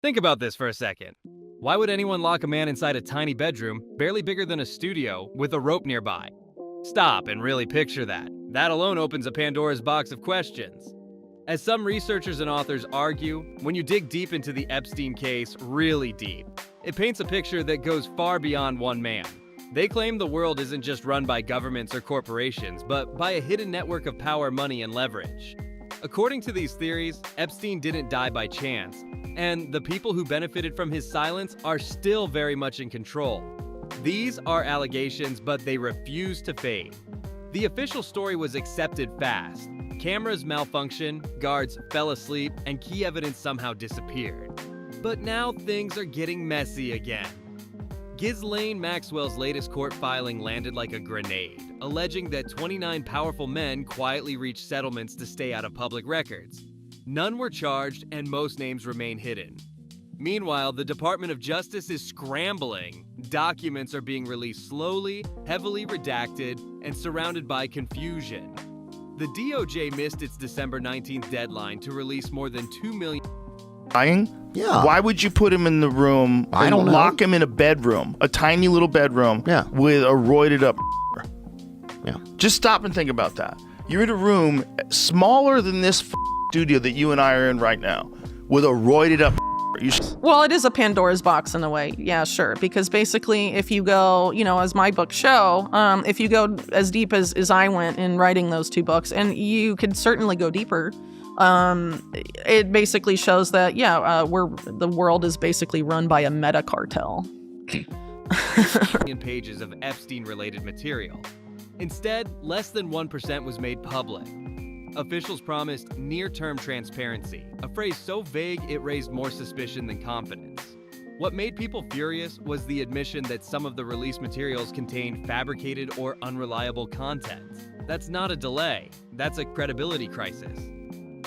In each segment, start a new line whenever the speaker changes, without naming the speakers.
Think about this for a second. Why would anyone lock a man inside a tiny bedroom, barely bigger than a studio, with a rope nearby? Stop and really picture that. That alone opens a Pandora's box of questions. As some researchers and authors argue, when you dig deep into the Epstein case, really deep, it paints a picture that goes far beyond one man. They claim the world isn't just run by governments or corporations, but by a hidden network of power, money, and leverage. According to these theories, Epstein didn't die by chance, and the people who benefited from his silence are still very much in control. These are allegations, but they refuse to fade. The official story was accepted fast. Cameras malfunctioned, guards fell asleep, and key evidence somehow disappeared. But now things are getting messy again. Ghislaine Maxwell's latest court filing landed like a grenade, alleging that 29 powerful men quietly reached settlements to stay out of public records. None were charged, and most names remain hidden. Meanwhile, the Department of Justice is scrambling. Documents are being released slowly, heavily redacted, and surrounded by confusion. The DOJ missed its December 19th deadline to release more than 2 million.
Lying?
Yeah.
Why would you put him in the room
I
and
don't know.
lock him in a bedroom, a tiny little bedroom,
Yeah.
with a roided up?
Yeah.
Just stop and think about that. You're in a room smaller than this studio that you and I are in right now, with a roided up.
Well, it is a Pandora's box in a way. Yeah, sure. Because basically, if you go, as my books show, if you go as deep as I went in writing those two books, and you could certainly go deeper, it basically shows that, the world is basically run by a meta cartel.
Pages of Epstein-related material. Instead, less than 1% was made public. Officials promised near-term transparency, a phrase so vague it raised more suspicion than confidence. What made people furious was the admission that some of the released materials contained fabricated or unreliable content. That's not a delay, that's a credibility crisis.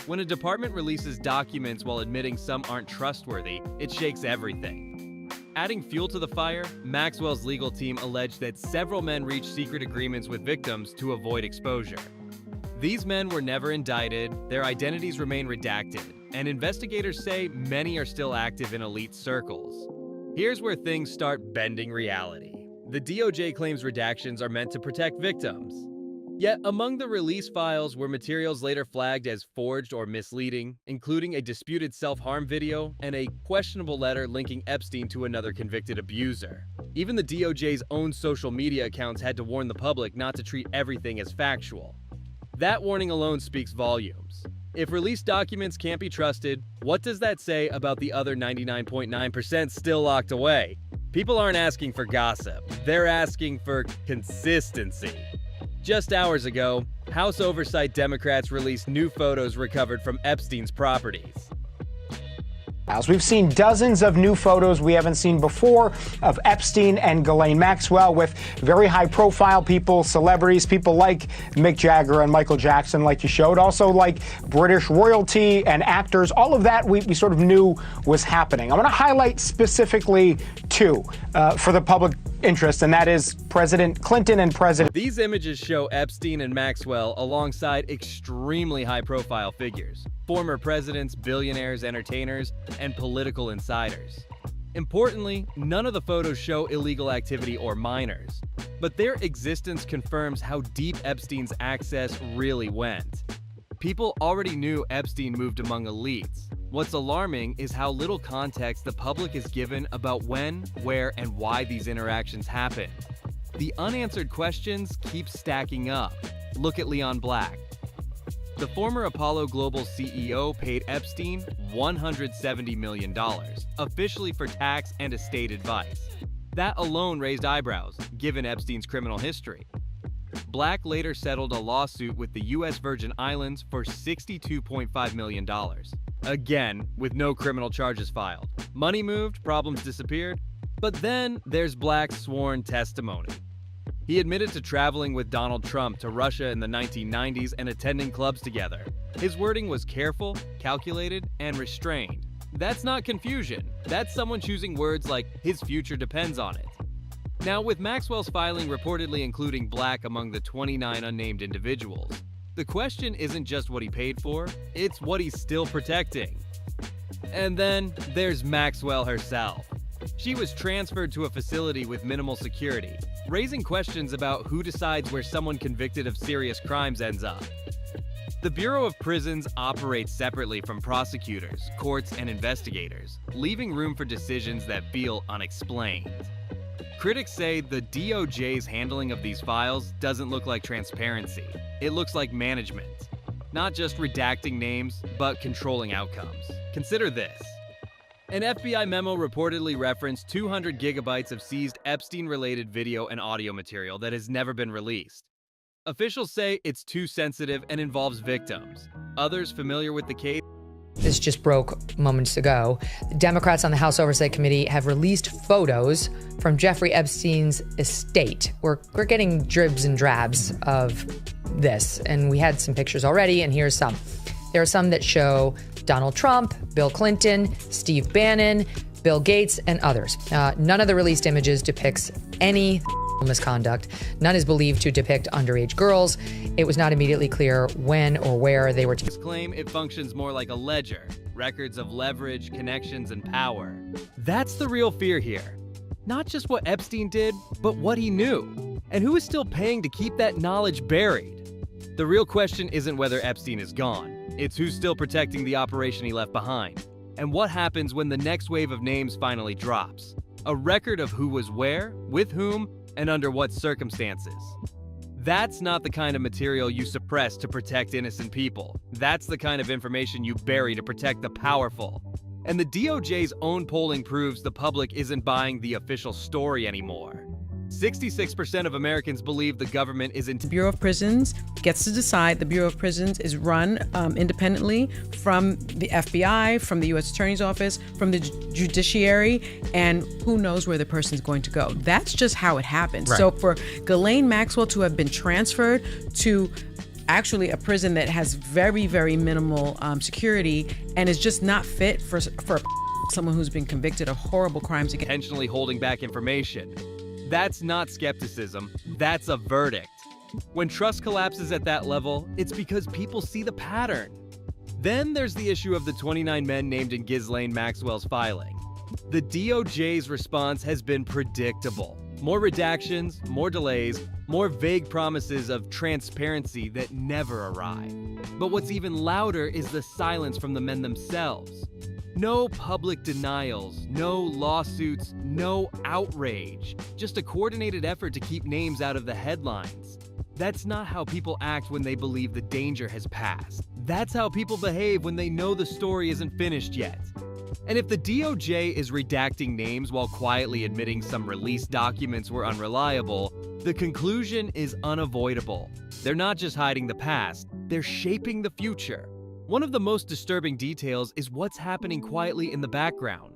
When a department releases documents while admitting some aren't trustworthy, it shakes everything. Adding fuel to the fire, Maxwell's legal team alleged that several men reached secret agreements with victims to avoid exposure. These men were never indicted, their identities remain redacted, and investigators say many are still active in elite circles. Here's where things start bending reality. The DOJ claims redactions are meant to protect victims. Yet among the release files were materials later flagged as forged or misleading, including a disputed self-harm video and a questionable letter linking Epstein to another convicted abuser. Even the DOJ's own social media accounts had to warn the public not to treat everything as factual. That warning alone speaks volumes. If released documents can't be trusted, what does that say about the other 99.9% still locked away? People aren't asking for gossip, they're asking for consistency. Just hours ago, House Oversight Democrats released new photos recovered from Epstein's properties.
We've seen dozens of new photos we haven't seen before of Epstein and Ghislaine Maxwell with very high-profile people, celebrities, people like Mick Jagger and Michael Jackson, like you showed, also like British royalty and actors. All of that we sort of knew was happening. I want to highlight specifically two for the public interest, and that is President Clinton and President.
These images show Epstein and Maxwell alongside extremely high-profile figures, former presidents, billionaires, entertainers, and political insiders. Importantly, none of the photos show illegal activity or minors, but their existence confirms how deep Epstein's access really went. People already knew Epstein moved among elites. What's alarming is how little context the public is given about when, where, and why these interactions happened. The unanswered questions keep stacking up. Look at Leon Black. The former Apollo Global CEO paid Epstein $170 million, officially for tax and estate advice. That alone raised eyebrows, given Epstein's criminal history. Black later settled a lawsuit with the U.S. Virgin Islands for $62.5 million. Again, with no criminal charges filed. Money moved, problems disappeared. But then there's Black's sworn testimony. He admitted to traveling with Donald Trump to Russia in the 1990s and attending clubs together. His wording was careful, calculated, and restrained. That's not confusion. That's someone choosing words like, his future depends on it. Now, with Maxwell's filing reportedly including Black among the 29 unnamed individuals, the question isn't just what he paid for, it's what he's still protecting. And then there's Maxwell herself. She was transferred to a facility with minimal security, raising questions about who decides where someone convicted of serious crimes ends up. The Bureau of Prisons operates separately from prosecutors, courts, and investigators, leaving room for decisions that feel unexplained. Critics say the DOJ's handling of these files doesn't look like transparency. It looks like management. Not just redacting names, but controlling outcomes. Consider this. An FBI memo reportedly referenced 200 gigabytes of seized Epstein-related video and audio material that has never been released. Officials say it's too sensitive and involves victims. Others familiar with the case.
This just broke moments ago. The Democrats on the House Oversight Committee have released photos from Jeffrey Epstein's estate. We're getting dribs and drabs of this, and we had some pictures already, and here's some. There are some that show Donald Trump, Bill Clinton, Steve Bannon, Bill Gates, and others. None of the released images depicts any misconduct. None is believed to depict underage girls. It was not immediately clear when or where they were.
Claim it functions more like a ledger, records of leverage, connections, and power. That's the real fear here. Not just what Epstein did, but what he knew. And who is still paying to keep that knowledge buried? The real question isn't whether Epstein is gone. It's who's still protecting the operation he left behind. And what happens when the next wave of names finally drops. A record of who was where, with whom, and under what circumstances. That's not the kind of material you suppress to protect innocent people. That's the kind of information you bury to protect the powerful. And the DOJ's own polling proves the public isn't buying the official story anymore. 66% of Americans believe the government is
The Bureau of Prisons gets to decide. The Bureau of Prisons is run independently from the FBI, from the U.S. Attorney's Office, from the judiciary, and who knows where the person's going to go. That's just how it happens.
Right.
So for Ghislaine Maxwell to have been transferred to actually a prison that has very, very minimal security and is just not fit for someone who's been convicted of horrible crimes against
intentionally holding back information. That's not skepticism, that's a verdict. When trust collapses at that level, it's because people see the pattern. Then there's the issue of the 29 men named in Ghislaine Maxwell's filing. The DOJ's response has been predictable. More redactions, more delays, more vague promises of transparency that never arrive. But what's even louder is the silence from the men themselves. No public denials, no lawsuits, no outrage. Just a coordinated effort to keep names out of the headlines. That's not how people act when they believe the danger has passed. That's how people behave when they know the story isn't finished yet. And if the DOJ is redacting names while quietly admitting some released documents were unreliable, the conclusion is unavoidable. They're not just hiding the past, they're shaping the future. One of the most disturbing details is what's happening quietly in the background.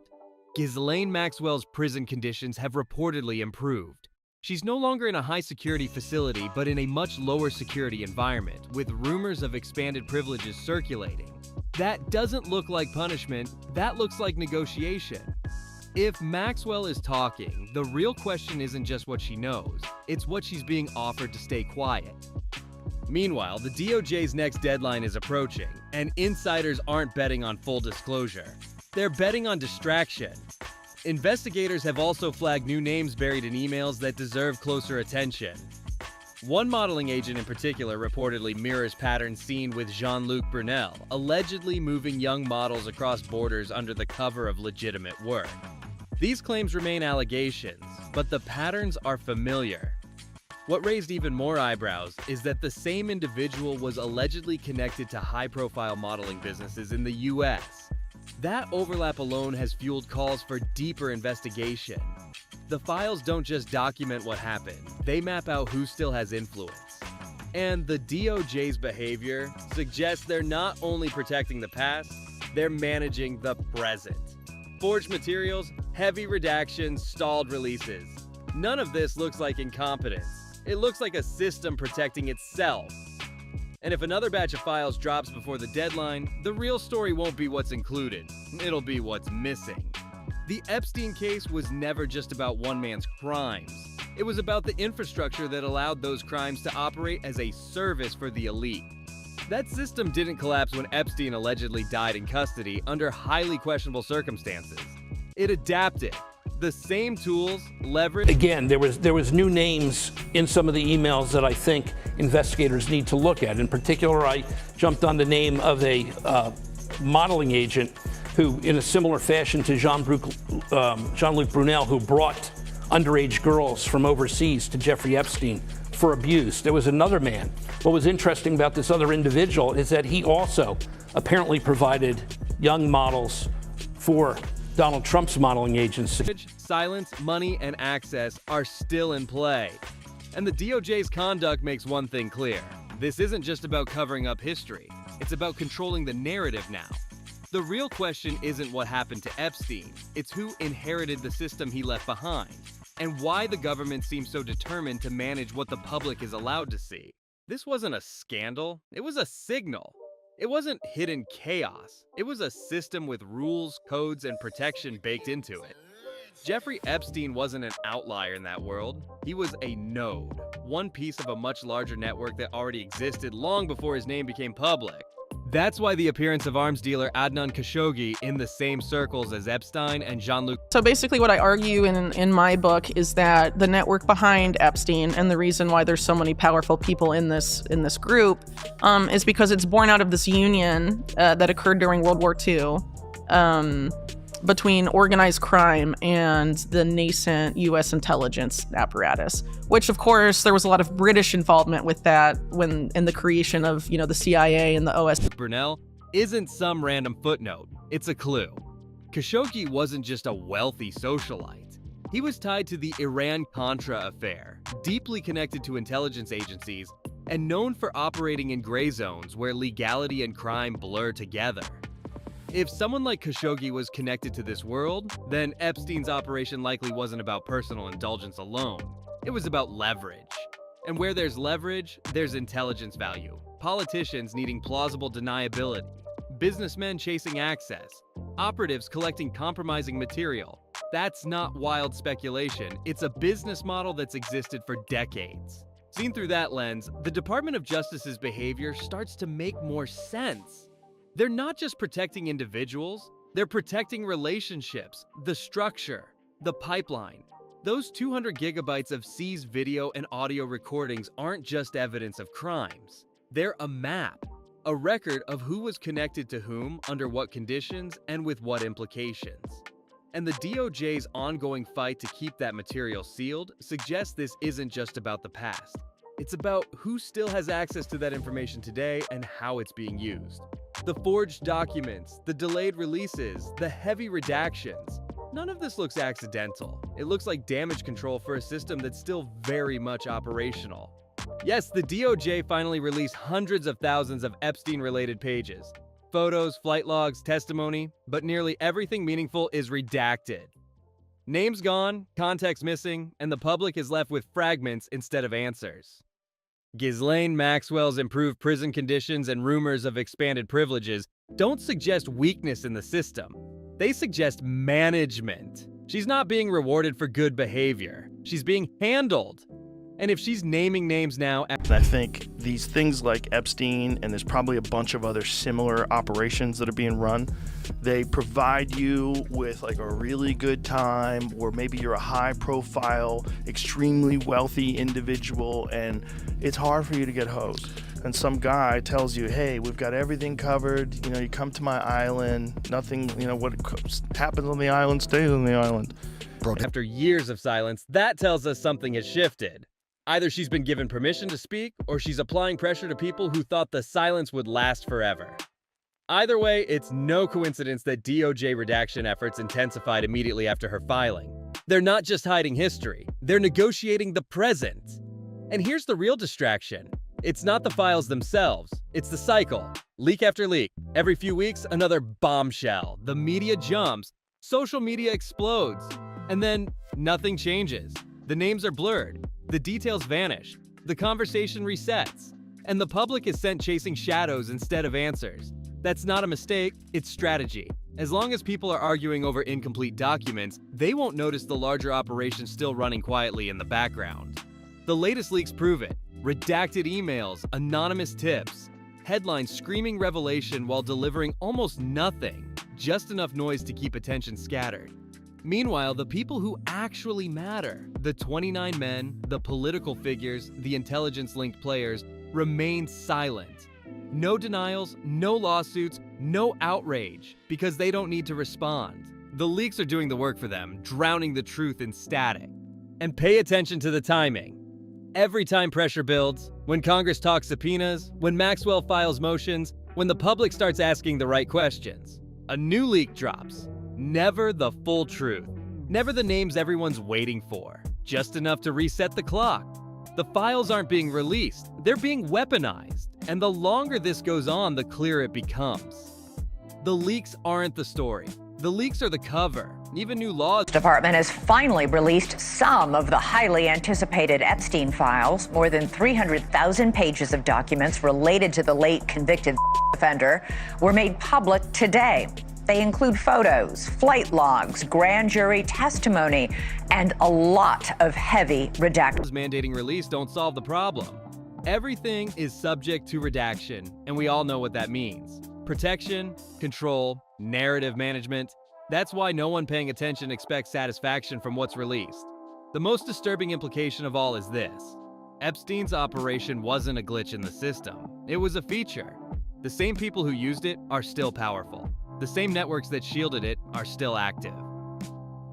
Ghislaine Maxwell's prison conditions have reportedly improved. She's no longer in a high-security facility, but in a much lower-security environment, with rumors of expanded privileges circulating. That doesn't look like punishment, that looks like negotiation. If Maxwell is talking, the real question isn't just what she knows, it's what she's being offered to stay quiet. Meanwhile, the DOJ's next deadline is approaching, and insiders aren't betting on full disclosure. They're betting on distraction. Investigators have also flagged new names buried in emails that deserve closer attention. One modeling agent in particular reportedly mirrors patterns seen with Jean-Luc Brunel, allegedly moving young models across borders under the cover of legitimate work. These claims remain allegations, but the patterns are familiar. What raised even more eyebrows is that the same individual was allegedly connected to high-profile modeling businesses in the U.S. That overlap alone has fueled calls for deeper investigation. The files don't just document what happened, they map out who still has influence. And the DOJ's behavior suggests they're not only protecting the past, they're managing the present. Forged materials, heavy redactions, stalled releases. None of this looks like incompetence. It looks like a system protecting itself. And if another batch of files drops before the deadline, the real story won't be what's included. It'll be what's missing. The Epstein case was never just about one man's crimes. It was about the infrastructure that allowed those crimes to operate as a service for the elite. That system didn't collapse when Epstein allegedly died in custody under highly questionable circumstances. It adapted. The same tools, leverage.
Again, there was new names in some of the emails that I think investigators need to look at. In particular, I jumped on the name of a modeling agent who, in a similar fashion to Jean-Luc Brunel, who brought underage girls from overseas to Jeffrey Epstein for abuse. There was another man. What was interesting about this other individual is that he also apparently provided young models for Donald Trump's modeling agency.
Silence, money, and access are still in play. And the DOJ's conduct makes one thing clear. This isn't just about covering up history. It's about controlling the narrative now. The real question isn't what happened to Epstein. It's who inherited the system he left behind, and why the government seems so determined to manage what the public is allowed to see. This wasn't a scandal. It was a signal. It wasn't hidden chaos. It was a system with rules, codes, and protection baked into it. Jeffrey Epstein wasn't an outlier in that world. He was a node, one piece of a much larger network that already existed long before his name became public. That's why the appearance of arms dealer Adnan Khashoggi in the same circles as Epstein and Jean-Luc.
So basically what I argue in my book is that the network behind Epstein, and the reason why there's so many powerful people in this group, is because it's born out of this union that occurred during World War II between organized crime and the nascent U.S. intelligence apparatus, which of course there was a lot of British involvement with that when in the creation of, the CIA and the OS.
Brunel isn't some random footnote, it's a clue. Khashoggi wasn't just a wealthy socialite. He was tied to the Iran-Contra affair, deeply connected to intelligence agencies, and known for operating in gray zones where legality and crime blur together. If someone like Khashoggi was connected to this world, then Epstein's operation likely wasn't about personal indulgence alone. It was about leverage. And where there's leverage, there's intelligence value. Politicians needing plausible deniability. Businessmen chasing access. Operatives collecting compromising material. That's not wild speculation. It's a business model that's existed for decades. Seen through that lens, the Department of Justice's behavior starts to make more sense. They're not just protecting individuals, they're protecting relationships, the structure, the pipeline. Those 200 gigabytes of seized video and audio recordings aren't just evidence of crimes. They're a map, a record of who was connected to whom, under what conditions, and with what implications. And the DOJ's ongoing fight to keep that material sealed suggests this isn't just about the past. It's about who still has access to that information today and how it's being used. The forged documents, the delayed releases, the heavy redactions. None of this looks accidental. It looks like damage control for a system that's still very much operational. Yes, the DOJ finally released hundreds of thousands of Epstein-related pages. Photos, flight logs, testimony, but nearly everything meaningful is redacted. Names gone, context missing, and the public is left with fragments instead of answers. Ghislaine Maxwell's improved prison conditions and rumors of expanded privileges don't suggest weakness in the system. They suggest management. She's not being rewarded for good behavior. She's being handled. And if she's naming names now...
I think these things like Epstein, and there's probably a bunch of other similar operations that are being run, they provide you with like a really good time, or maybe you're a high profile, extremely wealthy individual, and it's hard for you to get hosed. And some guy tells you, hey, we've got everything covered, you come to my island, nothing, what happens on the island stays on the island.
After years of silence, that tells us something has shifted. Either she's been given permission to speak, or she's applying pressure to people who thought the silence would last forever. Either way, it's no coincidence that DOJ redaction efforts intensified immediately after her filing. They're not just hiding history, they're negotiating the present. And here's the real distraction. It's not the files themselves, it's the cycle. Leak after leak. Every few weeks, another bombshell. The media jumps, social media explodes, and then nothing changes. The names are blurred. The details vanish, the conversation resets, and the public is sent chasing shadows instead of answers. That's not a mistake, it's strategy. As long as people are arguing over incomplete documents, they won't notice the larger operation still running quietly in the background. The latest leaks prove it. Redacted emails, anonymous tips. Headlines screaming revelation while delivering almost nothing, just enough noise to keep attention scattered. Meanwhile, the people who actually matter, the 29 men, the political figures, the intelligence-linked players, remain silent. No denials, no lawsuits, no outrage, because they don't need to respond. The leaks are doing the work for them, drowning the truth in static. And pay attention to the timing. Every time pressure builds, when Congress talks subpoenas, when Maxwell files motions, when the public starts asking the right questions, a new leak drops. Never the full truth. Never the names everyone's waiting for. Just enough to reset the clock. The files aren't being released, they're being weaponized. And the longer this goes on, the clearer it becomes. The leaks aren't the story. The leaks are the cover. Even new laws.
The department has finally released some of the highly anticipated Epstein files. More than 300,000 pages of documents related to the late convicted offender were made public today. They include photos, flight logs, grand jury testimony, and a lot of heavy redactions.
Mandating release don't solve the problem. Everything is subject to redaction, and we all know what that means. Protection, control, narrative management. That's why no one paying attention expects satisfaction from what's released. The most disturbing implication of all is this. Epstein's operation wasn't a glitch in the system. It was a feature. The same people who used it are still powerful. The same networks that shielded it are still active.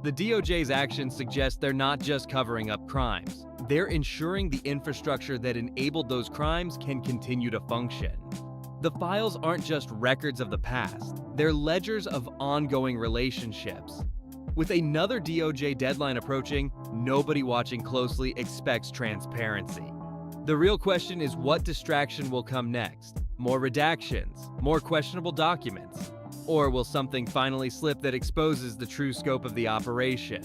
The DOJ's actions suggest they're not just covering up crimes. They're ensuring the infrastructure that enabled those crimes can continue to function. The files aren't just records of the past, they're ledgers of ongoing relationships. With another DOJ deadline approaching, nobody watching closely expects transparency. The real question is what distraction will come next? More redactions, more questionable documents, or will something finally slip that exposes the true scope of the operation?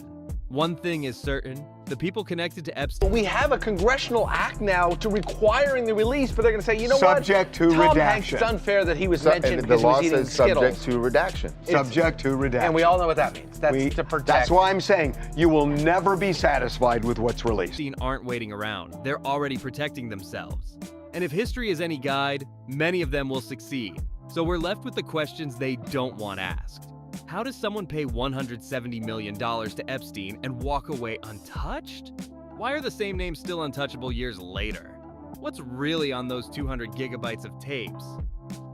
One thing is certain, the people connected to Epstein...
We have a congressional act now to requiring the release, but they're going to say, you know
subject
what?
To
Tom
redaction.
Hanks, it's unfair that he was mentioned
the
because he
law
was eating
says
Skittles.
Subject to redaction. Subject to redaction.
And we all know what that means. That's to protect.
That's why I'm saying you will never be satisfied with what's released.
Epstein aren't waiting around. They're already protecting themselves. And if history is any guide, many of them will succeed. So we're left with the questions they don't want asked. How does someone pay $170 million to Epstein and walk away untouched? Why are the same names still untouchable years later? What's really on those 200 gigabytes of tapes?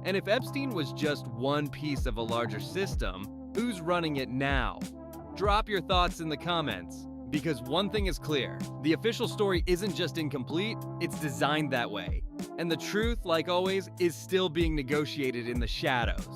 And if Epstein was just one piece of a larger system, who's running it now? Drop your thoughts in the comments. Because one thing is clear, the official story isn't just incomplete, it's designed that way. And the truth, like always, is still being negotiated in the shadows.